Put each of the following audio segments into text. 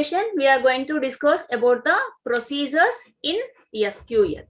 session, we are going to discuss about the procedures in SQL.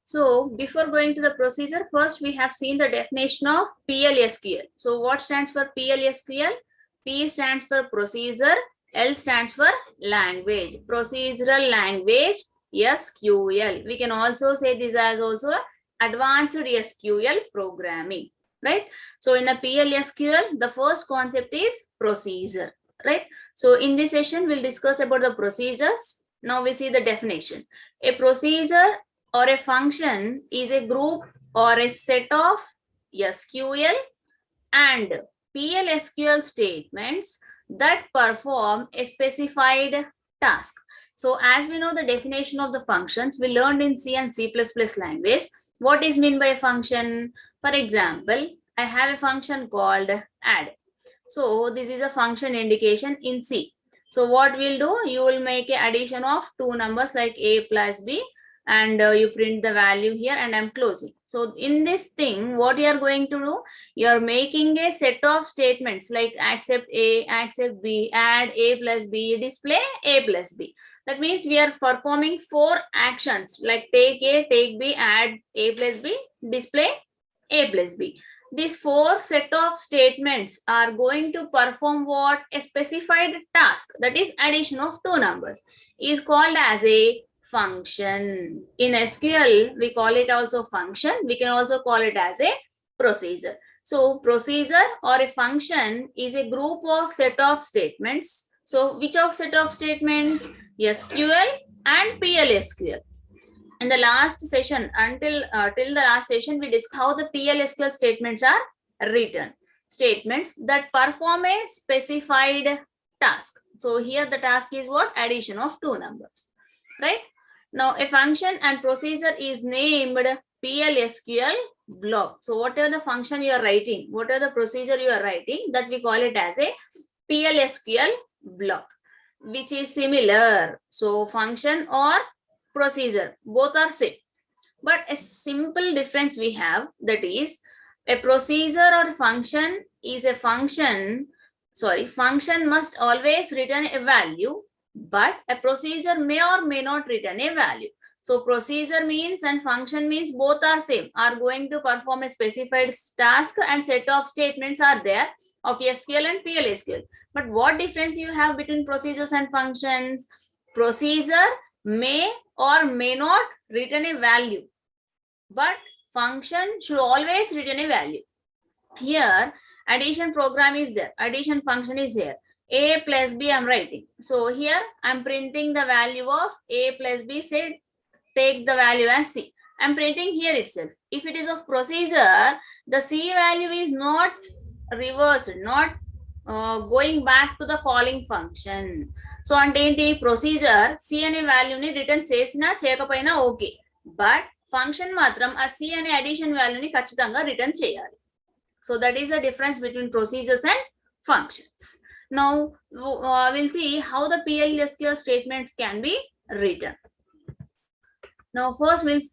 So before going to the procedure, first we have seen the definition of PLSQL. So what stands for PLSQL? P stands for procedure, L stands for language, procedural language, SQL. We can also say this as also advanced SQL programming, right? So in a PLSQL, the first concept is procedure, right? So in this session, we'll discuss about the procedures. Now we see the definition. A procedure or a function is a group or a set of SQL and PLSQL statements that perform a specified task. So as we know the definition of the functions, we learned in C and C++ language. What is meant by a function? For example, I have a function called add. So this is a function indication in C. So what we'll do, you will make an addition of two numbers like A plus B, and you print the value here, and I'm closing. So in this thing, what you are going to do, you are making a set of statements like accept A, accept B, add A plus B, display A plus B. That means we are performing four actions like take A, take B, add A plus B, display A plus B. These four set of statements are going to perform what? A specified task, that is addition of two numbers, is called as a function. In SQL, we call it also function. We can also call it as a procedure. So procedure or a function is a group of set of statements. So which of set of statements? SQL and PLSQL. In the last session, till the last session, we discussed how the PLSQL statements are written. Statements that perform a specified task. So here the task is what? Addition of two numbers, right? Now a function and procedure is named PLSQL block. So whatever the function you are writing, whatever the procedure you are writing, that we call it as a PLSQL block, which is similar. So function or procedure, both are same. But a simple difference we have, that is a procedure or function is a function, function must always return a value, but a procedure may or may not return a value. So procedure means and function means both are same, are going to perform a specified task, and set of statements are there of SQL and PLSQL. But what difference you have between procedures and functions? Procedure may or may not return a value, but function should always return a value. Here addition program is there, addition function is here, A plus B I'm writing. So here I'm printing the value of A plus B, say take the value as C. I'm printing here itself. If it is of procedure, the C value is not reversed, not going back to the calling function. So అంటే ఏంటి, procedure C అనే వాల్యూని return చేసినా చేయకపోయినా okay, but function మాత్రం ఆ C అనే addition వాల్యూని ఖచ్చితంగా రిటర్న్ చేయాలి. So that is the difference between procedures and functions. Now we'll see how the PLSQL statements can be written. Now first we'll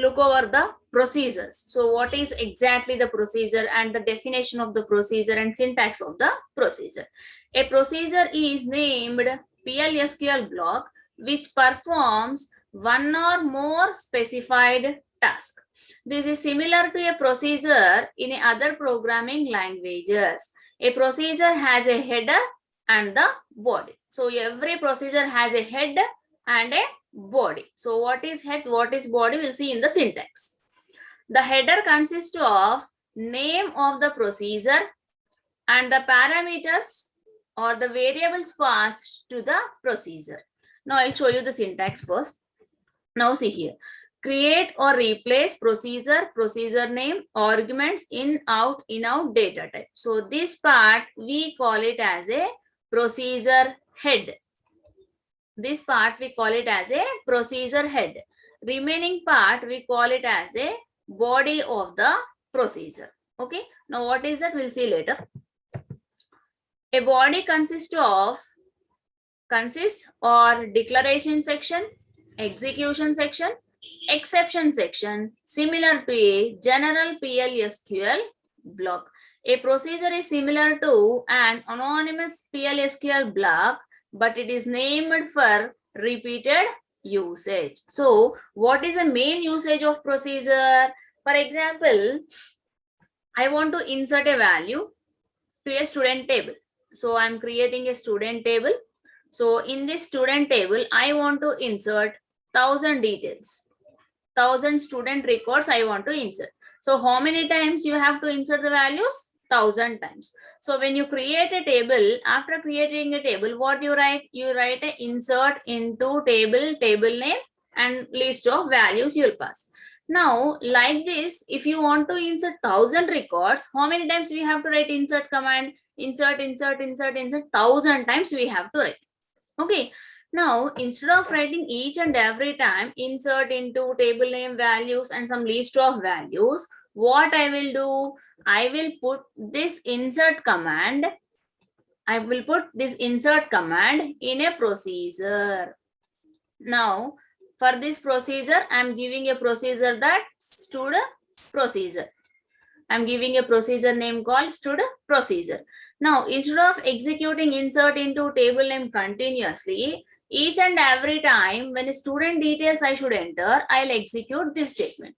look over the procedures. So what is exactly the procedure and the definition of the procedure and syntax of the procedure. A procedure is named PLSQL block which performs one or more specified task. This is similar to a procedure in other programming languages. A procedure has a header and the body. So every procedure has a head and a body. So what is head, what is body, we'll see in the syntax. The header consists of name of the procedure and the parameters or the variables passed to the procedure. Now I'll show you the syntax first. Now see here, create or replace procedure, procedure name, arguments, in out data type. So this part we call it as a procedure head. This part we call it as a procedure head. Remaining part we call it as a body of the procedure. Okay, now what is that, we'll see later. A body consists or declaration section, execution section, exception section, similar to a general PLSQL block. A procedure is similar to an anonymous PLSQL block, but it is named for repeated usage. So what is the main usage of procedure? For example, I want to insert a value to a student table. So I'm creating a student table. So in this student table, I want to insert 1000 details, 1000 student records I want to insert. So how many times you have to insert the values? 1000 times. So when you create a table, after creating a table, what you write? You write a insert into table, table name, and list of values you'll pass. Now, like this, if you want to insert 1000 records, how many times we have to write insert command? Insert, insert, insert, insert, 1000 times we have to write. Okay. Now, instead of writing each and every time insert into table name values and some list of values, what I will do? I will put this insert command. I will put this insert command in a procedure. Now, for this procedure, I am giving a procedure that stud procedure. I am giving a procedure name called stud procedure. Now, instead of executing insert into table name continuously, each and every time when student details I should enter, I'll execute this statement.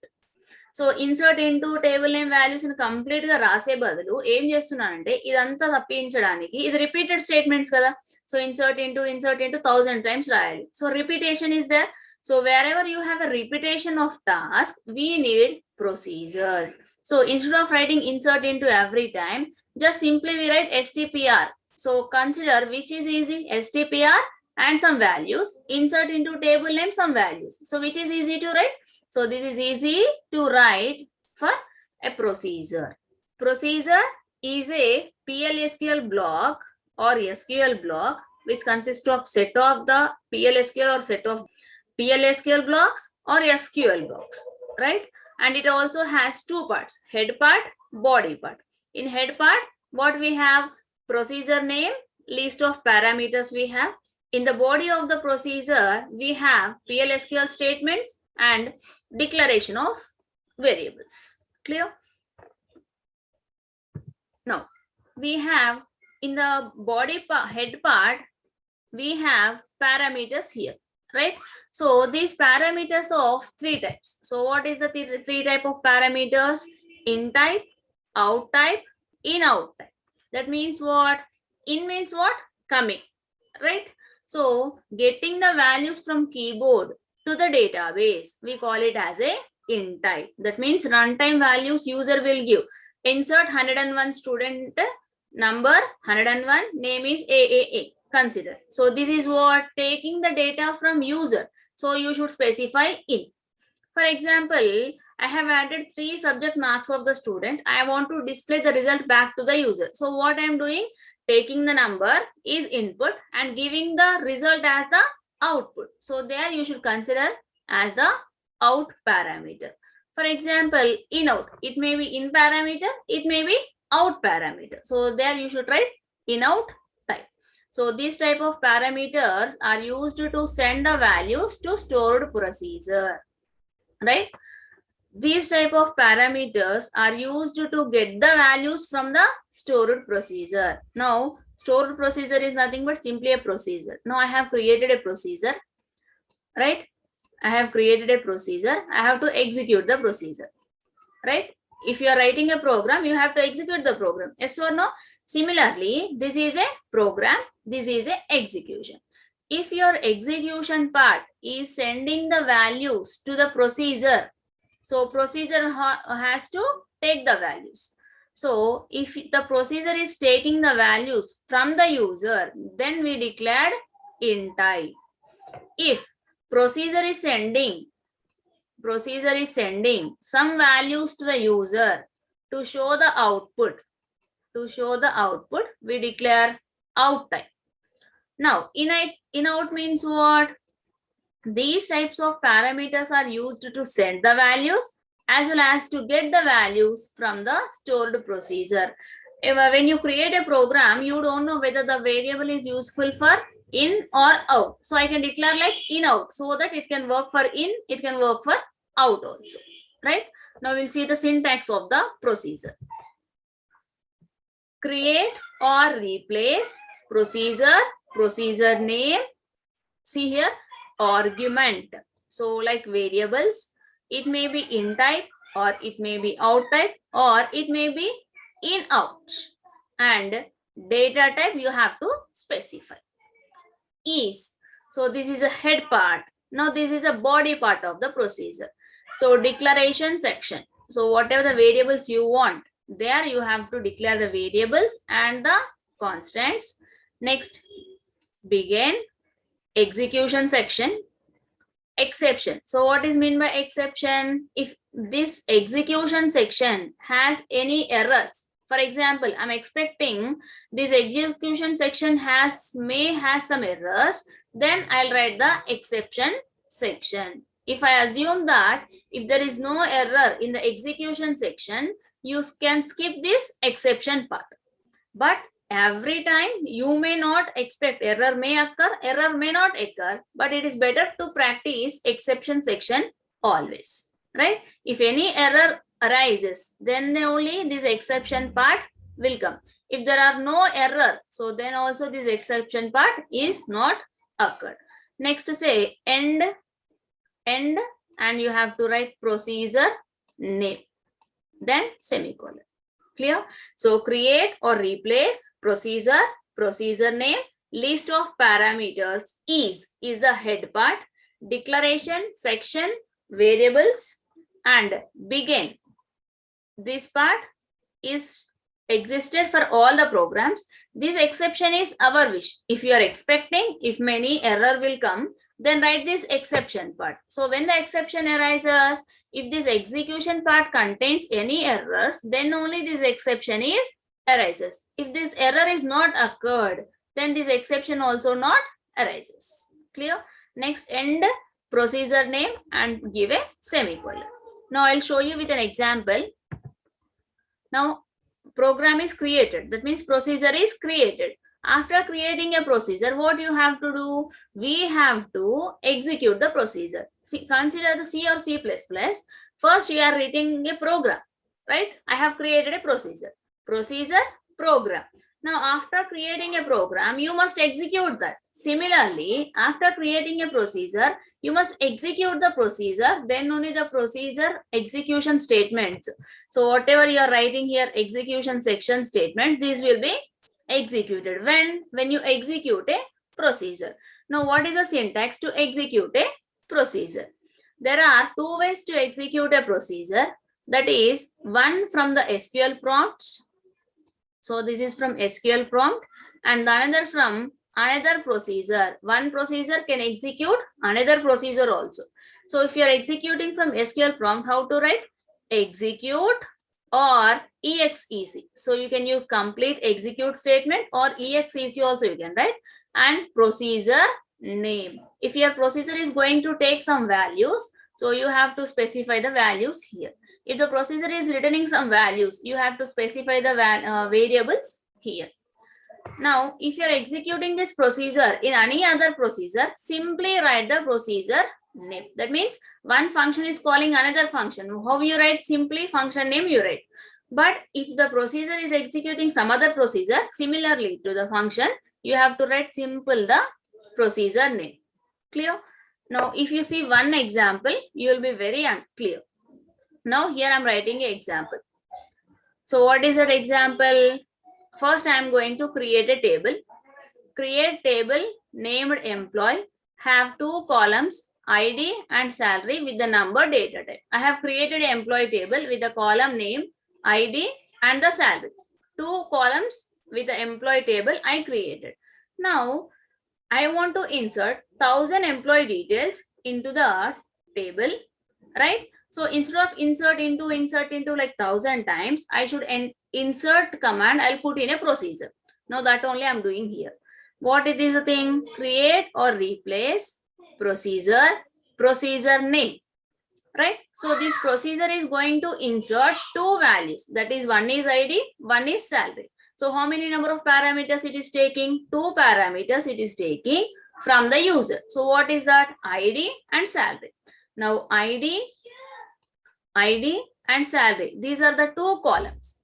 So insert into table name values complete గా రాసే బదులు ఏం చేస్తున్నానంటే ఇదంతా తప్పించడానికి, ఇది repeated statements కదా, so insert into 1000 times రాయాలి. So repetition is there. So wherever you have a repetition of task, we need procedures. So instead of writing insert into every time, just simply we write stpr. So consider which is easy, stpr and some values, insert into table name some values. So which is easy to write? So this is easy to write for a procedure. Procedure is a PLSQL block or SQL block which consists of set of the PLSQL or set of PLSQL blocks or SQL blocks, right? And it also has two parts, head part, body part. In head part, what we have? Procedure name, list of parameters we have. In the body of the procedure, we have PLSQL statements and declaration of variables. Clear? Now, we have in the body part, head part, we have parameters here, right? So these parameters of three types. So what is the three type of parameters? In type, out type, in out type. That means what? In means what? Coming, right? So getting the values from keyboard to the database, we call it as a in type. That means runtime values user will give. Insert 101 student number, 101, name is AAA. Consider. So this is what? Taking the data from user. So you should specify in. For example, I have added 3 subject marks of the student. I want to display the result back to the user. So what I am doing? Taking the number is input and giving the result as the output. So there you should consider as the out parameter. For example, in out. It may be in parameter. It may be out parameter. So there you should write in out type. So these type of parameters are used to send the values to stored procedure, right? These type of parameters are used to get the values from the stored procedure. Now, stored procedure is nothing but simply a procedure. Now I have created a procedure, right? I have created a procedure. I have to execute the procedure, right? If you are writing a program, you have to execute the program. Yes or no? Similarly, this is a program, this is a execution. If your execution part is sending the values to the procedure, so procedure has to take the values. So if the procedure is taking the values from the user, then we declared in type. If procedure is sending some values to the user to show the output, we declare out type. Now, in out means what? These types of parameters are used to send the values as well as to get the values from the stored procedure. When you create a program, you don't know whether the variable is useful for in or out. So I can declare like in out so that it can work for in, it can work for out also, right? Now we'll see the syntax of the procedure. create or replace procedure, procedure name. See here, argument. So like variables, it may be in type or it may be out type or it may be in out. And data type you have to specify. Is. So this is a head part. Now this is a body part of the procedure. So declaration section. So whatever the variables you want, there you have to declare the variables and the constants. Next, begin. Execution section. Exception. So what is meant by exception? If this execution section has any errors, for example, I'm expecting this execution section may have some errors, then I'll write the exception section. If I assume that if there is no error in the execution section, you can skip this exception part. But every time you may not expect, error may occur, error may not occur, but it is better to practice exception section always, right? If any error arises, then only this exception part will come. If there are no error, so then also this exception part is not occurred. Next, say end, and you have to write procedure name, then semicolon. Clear? So create or replace procedure, procedure name, list of parameters is the head part, declaration section, variables, and begin. This part is existed for all the programs. This exception is our wish. If you are expecting, if many error will come, then write this exception part. So when the exception arises, if this execution part contains any errors, then only this exception is arises. If this error is not occurred, then this exception also not arises. Clear? Next, end procedure name and give a semicolon. Now I'll show you with an example. Now program is created. That means procedure is created. After creating a procedure, what you have to do? We have to execute the procedure. See, consider the C or C++. First, you are writing a program, right? I have created a procedure. Procedure, program. Now, after creating a program, you must execute that. Similarly, after creating a procedure, you must execute the procedure, then only the procedure execution statements. So, whatever you are writing here, execution section statements, these will be executed. When you execute a procedure. Now, what is the syntax to execute a procedure? There are two ways to execute a procedure. That is, one from the SQL prompt. So this is from SQL prompt, and another from another procedure. One procedure can execute another procedure also. So if you are executing from SQL prompt, how to write? Execute or exec. So you can use complete execute statement or exec also you can write, and procedure name. If your procedure is going to take some values, so you have to specify the values here. If the procedure is returning some values, you have to specify the variables here. Now, if you are executing this procedure in any other procedure, simply write the procedure name. That means one function is calling another function. How you write? Simply function name you write. But if the procedure is executing some other procedure, similarly to the function, you have to write simple the procedure name. Clear? Now, if you see one example, you will be very unclear. Now, here I am writing an example. So, what is that example? First, I am going to create a table. Create table named employee, have two columns, ID and salary with the number data type. I have created an employee table with the column name, ID and the salary. Two columns with the employee table I created. Now, I want to insert 1000 employee details into the table, right? So instead of insert into like 1000 times, I should insert command, I'll put in a procedure. Now that only I'm doing here. What it is a thing? Create or replace procedure, procedure name, right? So this procedure is going to insert two values. That is, one is ID, one is salary. So how many number of parameters it is taking? Two parameters it is taking from the user. So what is that? ID and salary. Now ID and salary. These are the two columns.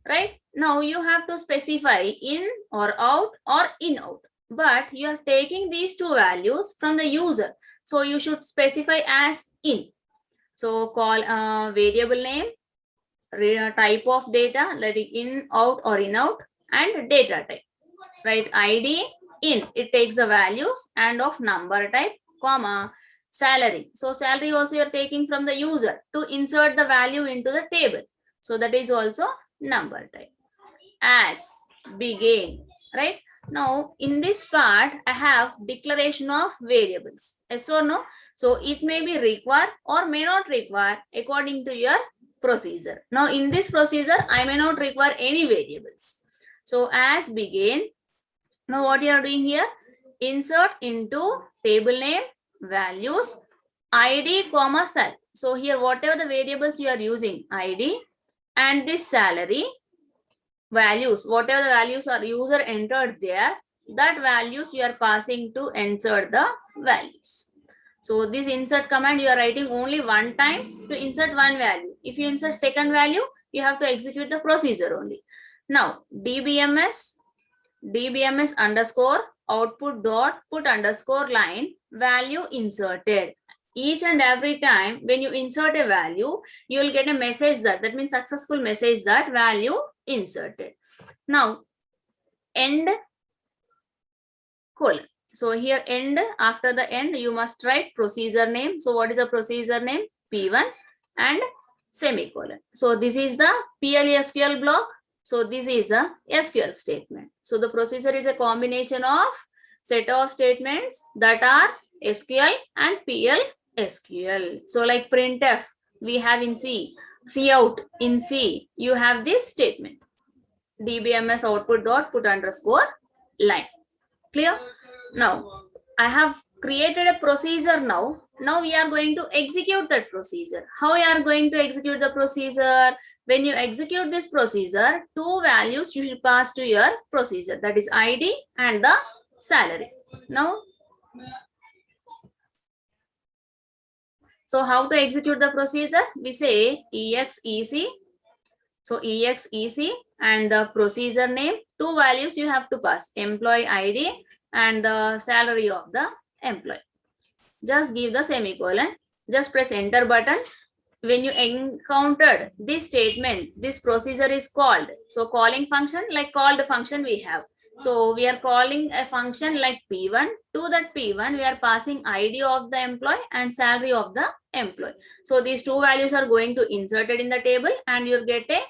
right? Now you have to specify in or out or in out, but you are taking these two values from the user. So you should specify as in. So call variable name, type of data, let it in, out or in out, and data type, right? ID in, it takes the values and of number type, comma, salary. So salary also you're taking from the user to insert the value into the table. So that is also number type. As, begin, right? Now in this part I have declaration of variables, yes or no? So it may be required or may not require according to your procedure. Now in this procedure I may not require any variables. So as, begin. Now what you are doing here, insert into table name, values, id comma sal. So here whatever the variables you are using, id and this salary, values, whatever the values are user entered there, that values you are passing to insert the values. So this insert command you are writing only one time to insert one value. If you insert second value, you have to execute the procedure only. Now dbms underscore output dot put underscore line value inserted. Each and every time when you insert a value, you will get a message that means successful message that value inserted. Now end colon. So here end, after the end you must write procedure name. So what is the procedure name? P1 and semicolon. So this is the PL/SQL block. So this is a SQL statement. So the procedure is a combination of set of statements that are SQL and PL/SQL. So like printf we have in C, cout in C, you have this statement, dbms output dot put underscore line. Clear? Now I have created a procedure. Now we are going to execute that procedure. How we are going to execute the procedure? When you execute this procedure, two values you should pass to your procedure, that is id and the salary. Now so how to execute the procedure? We say exec. So exec and the procedure name, two values you have to pass, employee ID and the salary of the employee. Just give the semicolon, just press enter button. When you encountered this statement, this procedure is called. So calling function, like called function we have. So we are calling a function like P1. To that P1 we are passing ID of the employee and salary of the employee. So these two values are going to inserted in the table and you'll get a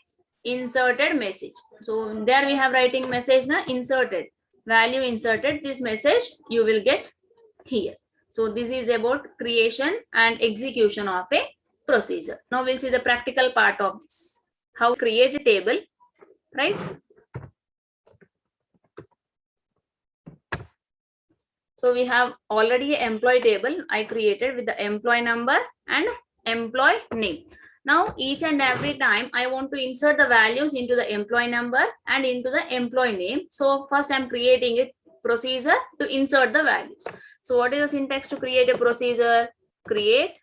inserted message. So there we have writing message na inserted, value inserted. This message you will get here. So this is about creation and execution of a procedure. Now we'll see the practical part of this. How to create a table, right? So we have already an employee table I created with the employee number and employee name. Now each and every time I want to insert the values into the employee number and into the employee name. So first I'm creating a procedure to insert the values. So what is the syntax to create a procedure? Create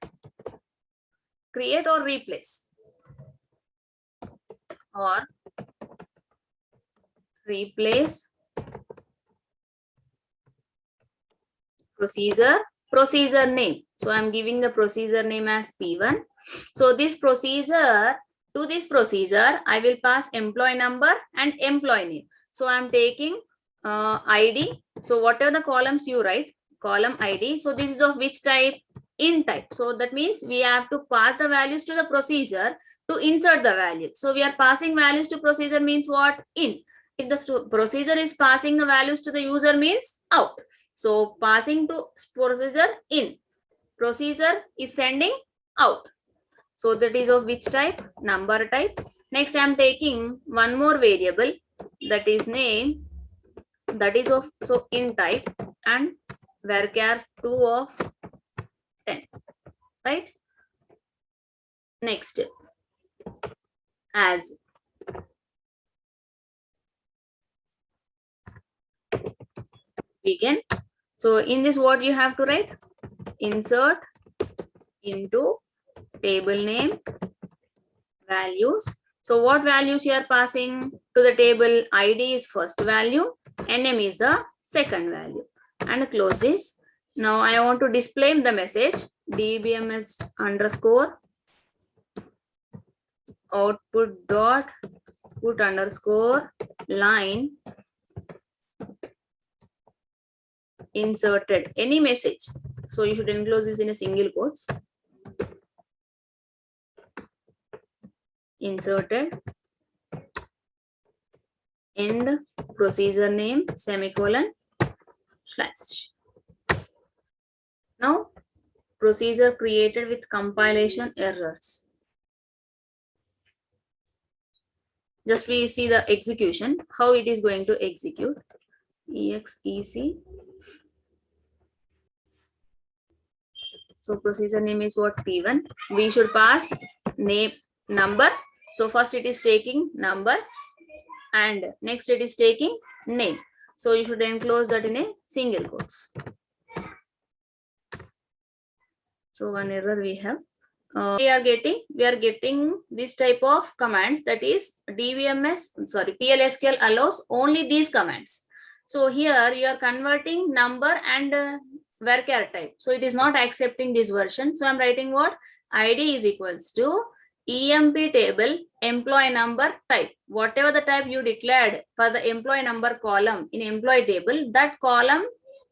or replace, or replace procedure name. So I'm giving the procedure name as P1. So this procedure, to this procedure I will pass employee number and employee name. So I'm taking ID. So whatever the columns you write, column ID. So this is of which type? In type. So that means we have to pass the values to the procedure to insert the value. So we are passing values to procedure means what? In. If the procedure is passing the values to the user means out. So passing to procedure in, procedure is sending out. So that is of which type? Number type. Next I am taking one more variable, that is name, that is of so in type, and varchar 2 of 10, right? Next as, begin. So in this what you have to write? Insert into table name, values, So what values you are passing to the table? ID is first value, NM is the second value, and close this. Now I want to display the message dbms underscore output dot put underscore line inserted, any message. So you should enclose this in a single quotes. Inserted end procedure name semicolon slash. Now procedure created with compilation errors. Just we see the execution, how it is going to execute. exec. So procedure name is what? P1. We should pass name number. So first it is taking number and next it is taking name. So you should enclose that in a single quotes. So one error we have. We are getting this type of commands, that is PLSQL allows only these commands. So here you are converting number and varchar type. So it is not accepting this version. So I'm writing what? ID is equals to emp table employee number type. Whatever the type you declared for the employee number column in employee table, that column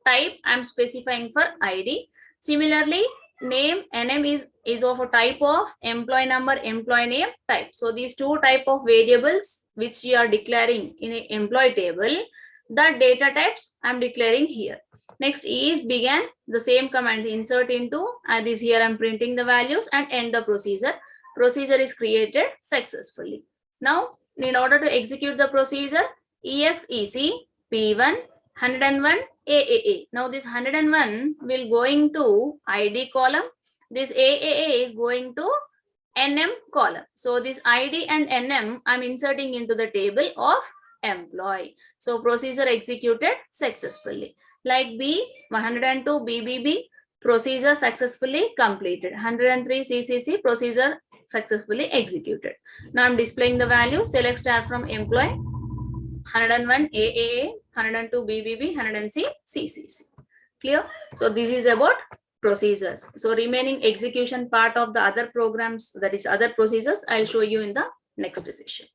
type I'm specifying for ID. Similarly, name NM is of a type of employee number employee name type. So these two type of variables which you are declaring in an employee table, the data types I'm declaring here. Next is began, the same command insert into, and this here I'm printing the values and end the procedure. Procedure is created successfully. Now in order to execute the procedure, exec p1 101 AAA. Now this 101 will going to ID column. This AAA is going to NM column. So this ID and NM I'm inserting into the table of employee. So procedure executed successfully. Like B 102 BBB procedure successfully completed. 103 CCC procedure successfully executed. Now I'm displaying the value. Select star from employee. 101 AAA, 102 BBB, 100C CCC. Clear? So this is about procedures. So remaining execution part of the other programs, that is other procedures, I'll show you in the next session.